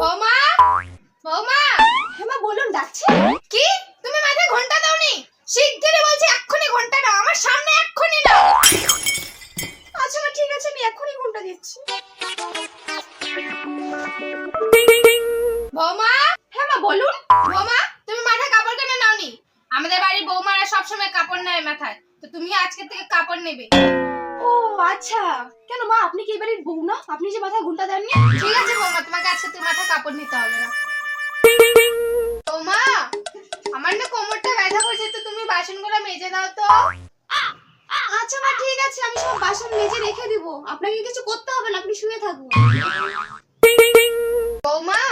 বৌমা, বৌমা। হ্যাঁ মা বলুন, ডাকছে কি? তুমি মাথায় ঘন্টা দাওনি? শিগগিরই বলছি এক্ষুনি ঘন্টা দাও, আমার সামনে এক্ষুনি দাও। আচ্ছা মা ঠিক আছে, আমি এখনই ঘন্টা দিচ্ছি। বৌমা, হ্যাঁ মা বলুন। বৌমা, তুমি মাথায় কাপড় কেন নাওনি? আমাদের বাড়ির বৌমারা সবসময় কাপড় নেয় মাথায়, তো তুমি আজকে থেকে কাপড় নেবে। ও আচ্ছা, কেন মা আপনি কি এই বাড়ির বউ না? আপনি যে মাথায় ঘন্টা দেননি? ঠিক আছে বৌমা, তোমাকে আজকে থেকে মাথায় কাপড় নিতে হবে না। বৌমা, আমার না কোমরটা ব্যথা করছে, তো তুমি বাসনগুলো মেজে দাও তো। আচ্ছা মা ঠিক আছে, আমি সব বাসন মেজে রেখে দিব, আপনাকে কিছু করতে হবে না, আপনি শুয়ে থাকুন। বৌমা,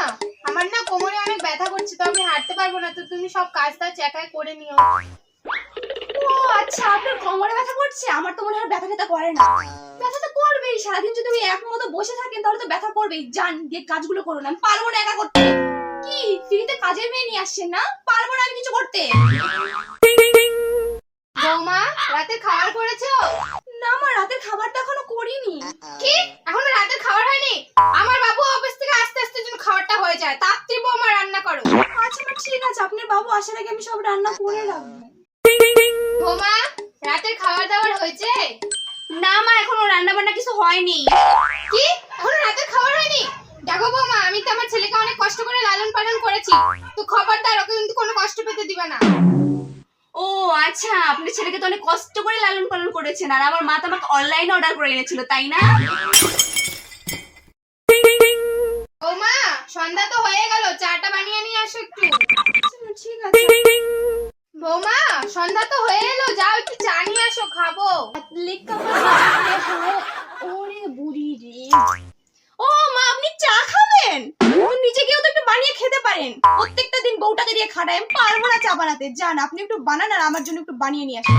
আমার না কোমরে অনেক ব্যথা করছে, তো আমি হাঁটতে পারবো না, তো তুমি সব কাজটা একাই করে নিও। ও আচ্ছা, আপনার কোমরে ব্যথা করছে? আমার তো মনে হয় ব্যথা ব্যথা করে না। ব্যথা তো করবেই, সারাদিন যদি ওই এক মতো বসে থাকেন তাহলে তো ব্যথা করবেই। যান গিয়ে কাজগুলো করুন, আমি পারবো না একা করতে। কি ফ্রিতে কাজের মেয়ে নিয়ে আসছেন না? পারবো না আমি কিছু করতে। বৌমা, রাতে খাবার করেছো? না মা, রাতের খাবারটা এখনো করিনি। কি? এখনো রাতের খাবার হয়নি? আমার বাবু অফিস থেকে আস্তে আস্তে যেন খাবারটা হয়ে যায়, তাড়াতাড়ি বৌমা রান্না করো। আচ্ছা মা ঠিক আছে, আপনার বাবু আসার আগে আমি সব রান্না করে রাখবো। বৌমা, রাতের খাবার দাবার হয়েছে? না মা, এখনো রান্না বান্না কিছু হয়নি। কি? এখনো রাতের খাবার হয়নি? দেখো বৌমা, আমি তো আমার ছেলেকে অনেক কষ্ট করে লালন পালন করেছি, তো খবরদার ওকে কিন্তু কোনো কষ্ট পেতে দিবা না। ও আচ্ছা, আপনি ছেলেকে তো অনেক কষ্ট করে লালন পালন করেছেন, আর আমার মা তো আমাকে অনলাইনে অর্ডার করে এনেছিল, তাই না? বৌমা, সন্ধ্যা তো হয়ে গেল, চাটা বানিয়ে নিয়ে আসো একটু। ঠিক আছে। বৌমা, সন্ধ্যা তো হয়ে এলো, যাও একটু চা নিয়ে আসো, খাবো। লেখা হয়। ওরে বুড়ি রে। ও মা, আপনি চা খাবেন? তো নিজে গিয়েও তো একটু বানিয়ে খেতে পারেন। প্রত্যেকটা দিন বউটাকে দিয়ে খাটায়, আমি পারবো না চা বানাতে। যান আপনি একটু বানান আর আমার জন্য একটু বানিয়ে নিয়ে আসেন।